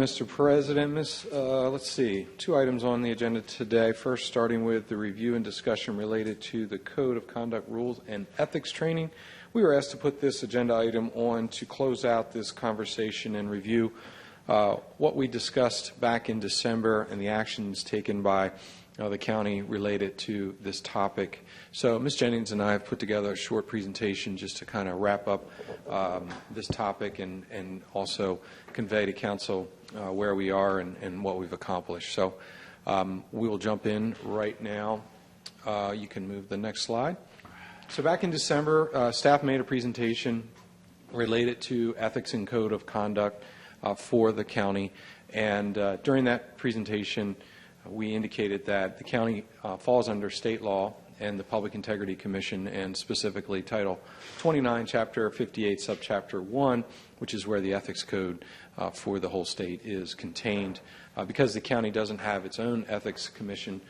Mr. President, let's see, two items on the agenda today. First, starting with the review and discussion related to the Code of Conduct Rules and Ethics Training. We were asked to put this agenda item on to close out this conversation and review what we discussed back in December and the actions taken by the county related to this topic. So Ms. Jennings and I have put together a short presentation just to kind of wrap up this topic and also convey to council where we are and what we've accomplished. So we will jump in right now. You can move the next slide. So back in December, staff made a presentation related to ethics and code of conduct for the county. And during that presentation, we indicated that the county falls under state law and the Public Integrity Commission, and specifically Title 29, Chapter 58, Subchapter 1, which is where the ethics code for the whole state is contained. Because the county doesn't have its own ethics commission,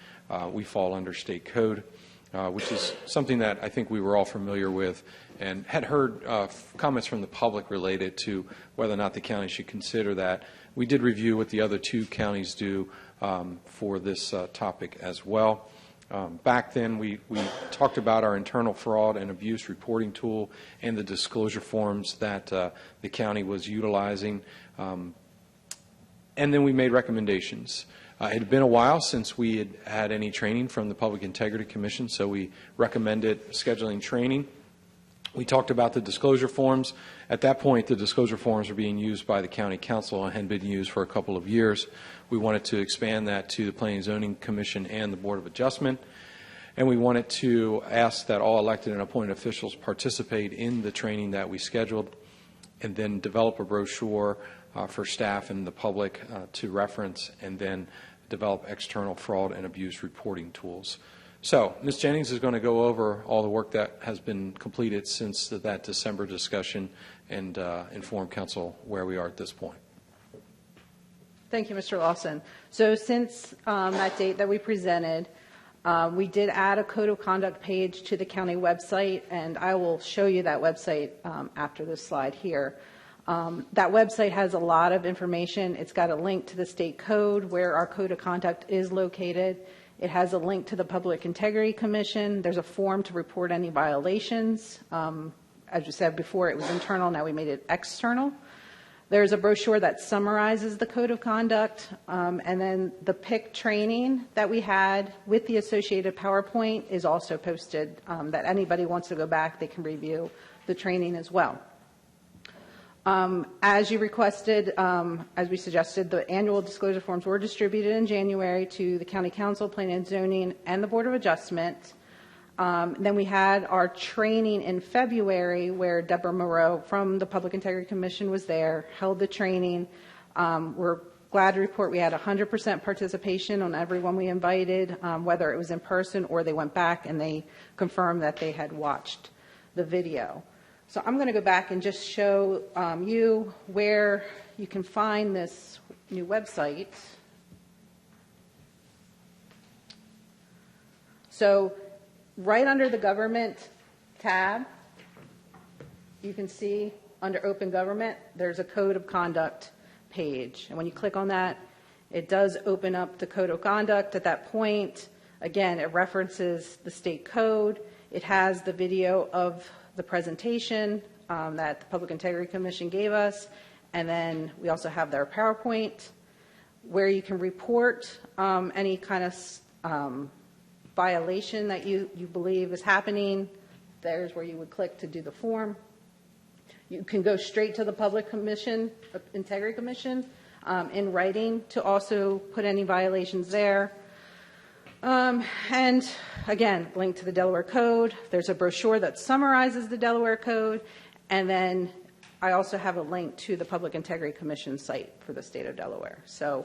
we fall under state code, which is something that I think we were all familiar with and had heard comments from the public related to whether or not the county should consider that. We did review what the other two counties do for this topic as well. Back then, we talked about our internal fraud and abuse reporting tool and the disclosure forms that the county was utilizing. And then we made recommendations. It had been a while since we had had any training from the Public Integrity Commission, so we recommended scheduling training. We talked about the disclosure forms. At that point, the disclosure forms were being used by the County Council and had been used for a couple of years. We wanted to expand that to the Planning and Zoning Commission and the Board of Adjustment. And we wanted to ask that all elected and appointed officials participate in the training that we scheduled and then develop a brochure for staff and the public to reference, and then develop external fraud and abuse reporting tools. So Ms. Jennings is going to go over all the work that has been completed since that December discussion and inform council where we are at this point. Thank you, Mr. Lawson. So since that date that we presented, we did add a code of conduct page to the county website, and I will show you that website after this slide here. That website has a lot of information. It's got a link to the state code where our code of conduct is located. It has a link to the Public Integrity Commission. There's a form to report any violations. As you said before, it was internal. Now we made it external. There's a brochure that summarizes the code of conduct. And then the PIC training that we had with the associated PowerPoint is also posted, that anybody wants to go back, they can review the training as well. As you requested, as we suggested, the annual disclosure forms were distributed in January to the County Council, Planning and Zoning, and the Board of Adjustment. Then we had our training in February where Deborah Moreau from the Public Integrity Commission was there, held the training. We're glad to report we had 100% participation on everyone we invited, whether it was in person or they went back and they confirmed that they had watched the video. So I'm going to go back and just show you where you can find this new website. So right under the government tab, you can see under open government, there's a code of conduct page. And when you click on that, it does open up the code of conduct. At that point, again, it references the state code. It has the video of the presentation that the Public Integrity Commission gave us, and then we also have their PowerPoint where you can report any kind of violation that you believe is happening. There's where you would click to do the form. You can go straight to the Public Integrity Commission in writing to also put any violations there. And again, link to the Delaware Code. There's a brochure that summarizes the Delaware Code. And then I also have a link to the Public Integrity Commission site for the state of Delaware. So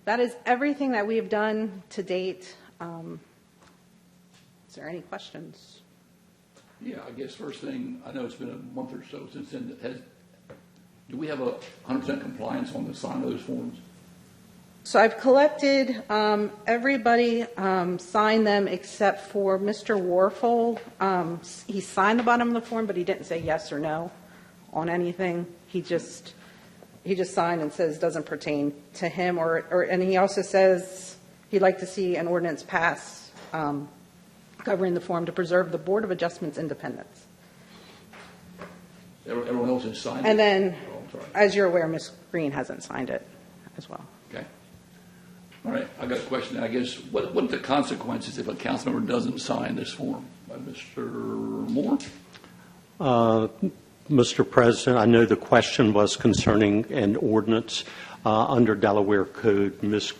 that is everything that we have done to date. Is there any questions? Yeah, I guess first thing, I know it's been a month or so since then. Do we have a 100% compliance on the sign of those forms? So I've collected, everybody signed them except for Mr. Warfel. He signed the bottom of the form, but he didn't say yes or no on anything. He just he just signed and says doesn't pertain to him, and he also says he'd like to see an ordinance pass governing the form to preserve the Board of Adjustment's independence. Everyone else has signed it? And then, Oh, I'm sorry. as you're aware, Ms. Green hasn't signed it as well. Okay. All right, I got a question. I guess, what are the consequences if a council member doesn't sign this form? Mr. Moore? Mr. President, I know the question was concerning an ordinance under Delaware Code. Ms.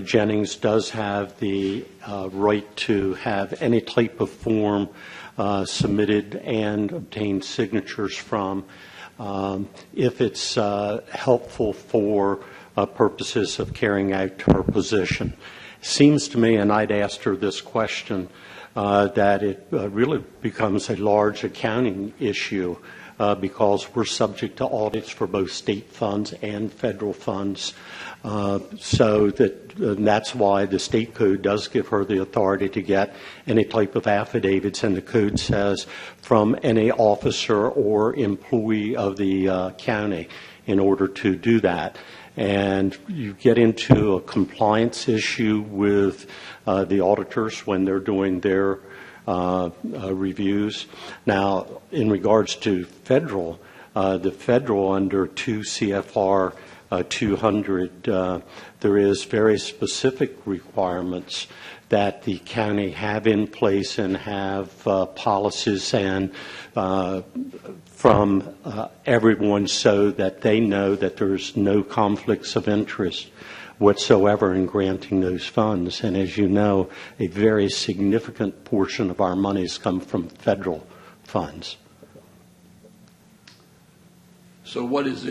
Jennings does have the right to have any type of form submitted and obtain signatures from if it's helpful for purposes of carrying out her position. Seems to me, and I'd asked her this question, that it really becomes a large accounting issue because we're subject to audits for both state funds and federal funds. So that's why the state code does give her the authority to get any type of affidavits, and the code says from any officer or employee of the county in order to do that. And you get into a compliance issue with the auditors when they're doing their reviews. Now, in regards to federal, the federal under 2 CFR 200, there is very specific requirements that the county have in place and have policies and from everyone so that they know that there's no conflicts of interest whatsoever in granting those funds. And as you know, a very significant portion of our monies come from federal funds. So what is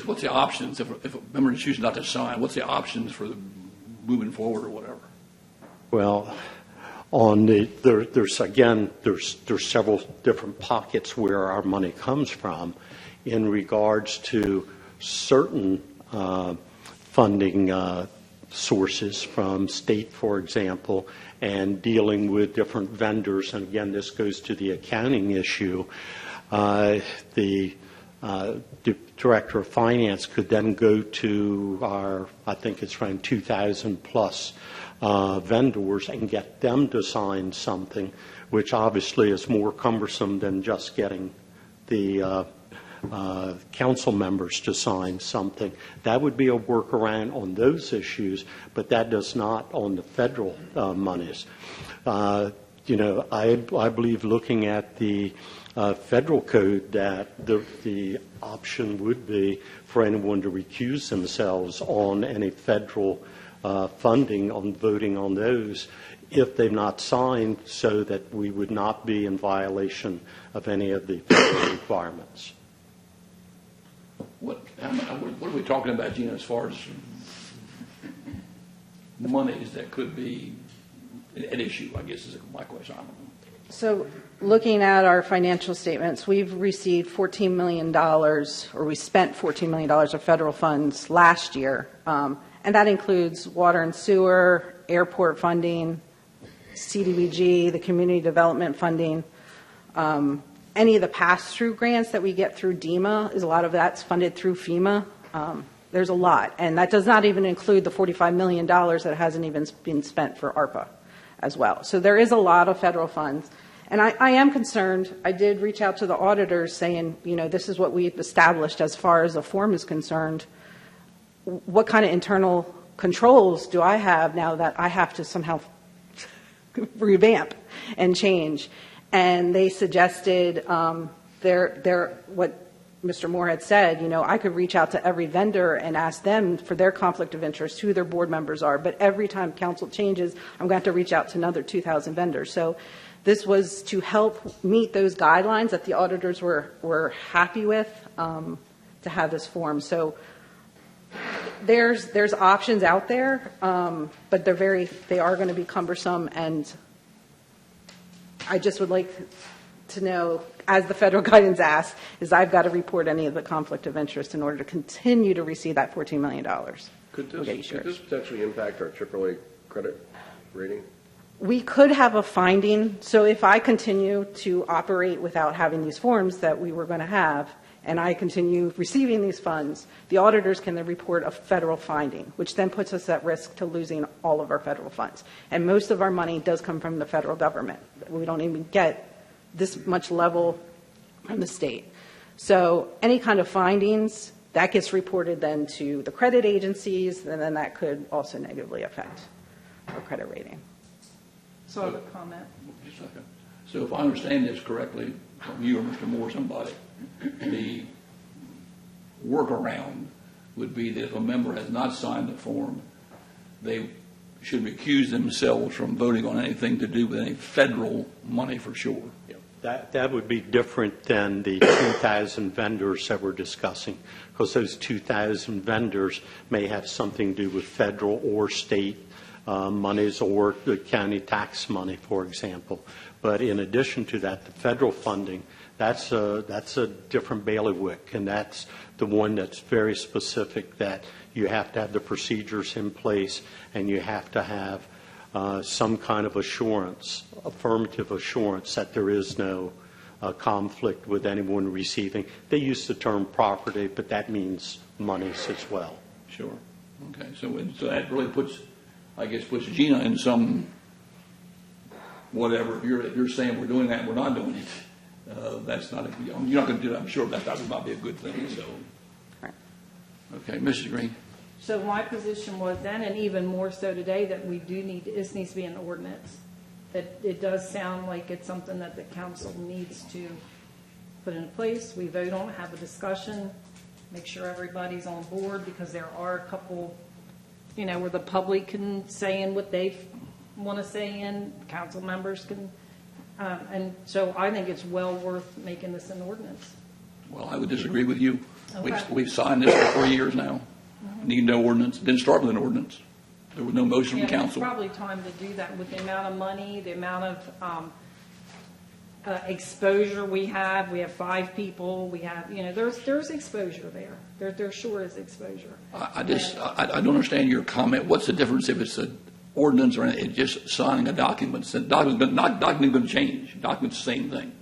what's the options if a member chooses not to sign? What's the options for moving forward or whatever? Well, there's several different pockets where our money comes from in regards to certain funding sources from state, for example, and dealing with different vendors. And again, this goes to the accounting issue. The Director of Finance could then go to our, I think it's around 2,000 plus vendors and get them to sign something, which obviously is more cumbersome than just getting the council members to sign something. That would be a workaround on those issues, but that does not on the federal monies. I believe looking at the federal code that the option would be for anyone to recuse themselves on any federal funding, on voting on those, if they've not signed, so that we would not be in violation of any of the federal requirements. What are we talking about, Gina, as far as monies that could be an issue, I guess is my question. I don't know. So looking at our financial statements, we've received $14 million, or we spent $14 million of federal funds last year. And that includes water and sewer, airport funding, CDBG, the community development funding. Any of the pass-through grants that we get through DEMA, a lot of that's funded through FEMA. There's a lot. And that does not even include the $45 million that hasn't even been spent for ARPA as well. So there is a lot of federal funds. And I am concerned. I did reach out to the auditors saying, this is what we've established as far as the form is concerned. What kind of internal controls do I have now that I have to somehow revamp and change? And they suggested what Mr. Moore had said, I could reach out to every vendor and ask them for their conflict of interest, who their board members are. But every time council changes, I'm going to have to reach out to another 2,000 vendors. So this was to help meet those guidelines that the auditors were happy with to have this form. So there's options out there, but they are going to be cumbersome, and I just would like to know, as the federal guidance asks, is I've got to report any of the conflict of interest in order to continue to receive that $14 million. Could this potentially impact our AAA credit rating? We could have a finding, so if I continue to operate without having these forms that we were going to have, and I continue receiving these funds, the auditors can then report a federal finding, which then puts us at risk to losing all of our federal funds. And most of our money does come from the federal government. We don't even get this much level from the state. So any kind of findings, that gets reported then to the credit agencies, and then that could also negatively affect our credit rating. So I have a comment. Just a second. So if I understand this correctly, from you or Mr. Moore, somebody, the workaround would be that if a member has not signed the form, they should recuse themselves from voting on anything to do with any federal money for sure. That would be different than the 2,000 vendors that we're discussing, because those 2,000 vendors may have something to do with federal or state monies or the county tax money, for example. But in addition to that, the federal funding, that's a different bailiwick, and that's the one that's very specific, that you have to have the procedures in place, and you have to have some kind of assurance, affirmative assurance that there is no conflict with anyone receiving. They use the term property, but that means monies as well. Sure. Okay. So that really puts Gina in some, whatever, if you're saying we're doing that and we're not doing it, that's not, you're not going to do that, I'm sure, that would not be a good thing, so. Right. Okay, Mrs. Green. So my position was then, and even more so today, that this needs to be an ordinance. That it does sound like it's something that the council needs to put in place. We vote on it, have a discussion, make sure everybody's on board, because there are a couple, where the public can say in what they want to say in, council members can, and so I think it's well worth making this an ordinance. Well, I would disagree with you. Okay. We've signed this for 3 years now. Need no ordinance. Didn't start with an ordinance. There was no motion Yeah, from council. it's probably time to do that with the amount of money, the amount of exposure we have. We have 5 people. We have, there's exposure there. There sure is exposure. I don't understand your comment. What's the difference if it's an ordinance or it's just signing a document? Document going to change. Document's the same thing.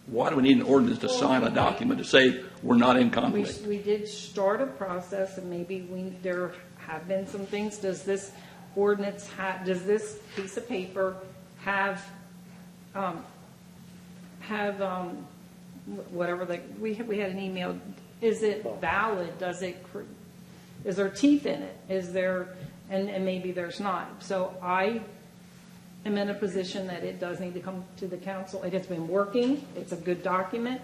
Why do we need an ordinance to sign a document to say we're not in conflict? We did start a process, and maybe there have been some things. Does this ordinance does this piece of paper have whatever we had an email? Is it valid? Is there teeth in it? Is there, and maybe there's not. So I am in a position that it does need to come to the council. It has been working. It's a good document.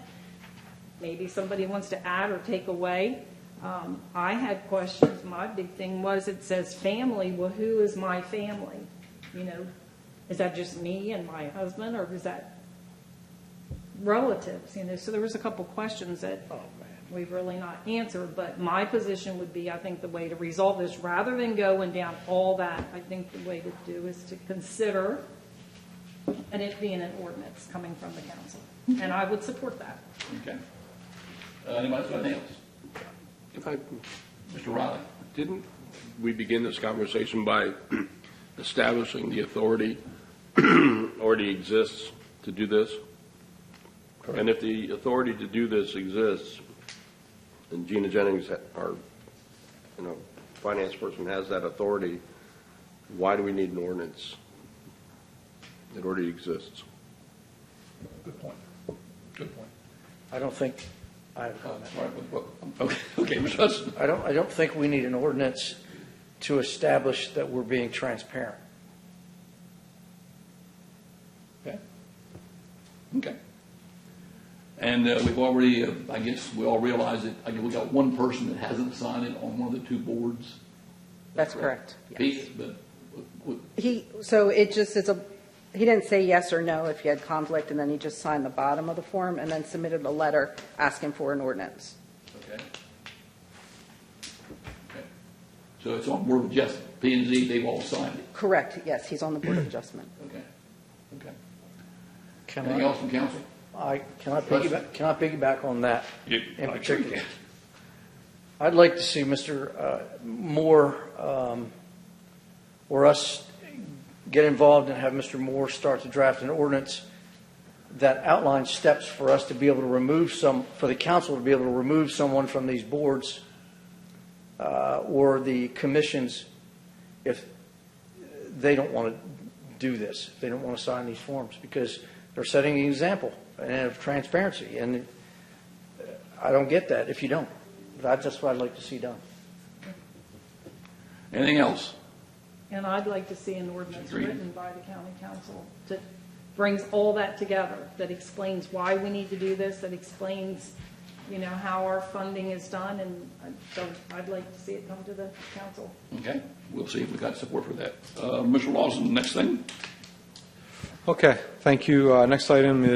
Maybe somebody wants to add or take away. I had questions. My big thing was it says family. Well, who is my family? Is that just me and my husband, or is that relatives? So there was a couple questions that we've really not answered. But my position would be, I think the way to resolve this, rather than going down all that, I think the way to do is to consider and it being an ordinance coming from the council. And I would support that. Okay. Anybody got anything else? Mr. Riley. Didn't we begin this conversation by establishing the authority already exists to do this? Correct. And if the authority to do this exists, and Gina Jennings, our finance person, has that authority, why do we need an ordinance? It already exists. Good point. Good point. I don't think, I have a comment. Okay, Mr. Hudson. I don't think we need an ordinance to establish that we're being transparent. Okay. Okay. And we've already, I guess we all realize that we got one person that hasn't signed it on one of the 2 boards. That's correct. Yes. Pete, but He didn't say yes or no if he had conflict, and then he just signed the bottom of the form and then submitted a letter asking for an ordinance. okay. Okay. So it's on Board of Adjustment. P&Z, they've all signed it. Correct, yes, he's on the Board of Adjustment. Okay. Okay. Can Anything else from council? Can I piggyback on that in sure particular? you can. I'd like to see Mr. Moore or us get involved and have Mr. Moore start to draft an ordinance that outlines steps for us to be able to remove for the council to be able to remove someone from these boards or the commissions if they don't want to do this, if they don't want to sign these forms, because they're setting an example of transparency. And I don't get that if you don't. That's just what I'd like to see done. Anything else? And I'd like to see an ordinance Agreed. written by the county council that brings all that together, that explains why we need to do this, that explains, how our funding is done, and so I'd like to see it come to the council. Okay, we'll see if we got support for that. Mr. Lawson, next thing? Okay, thank you. Next item is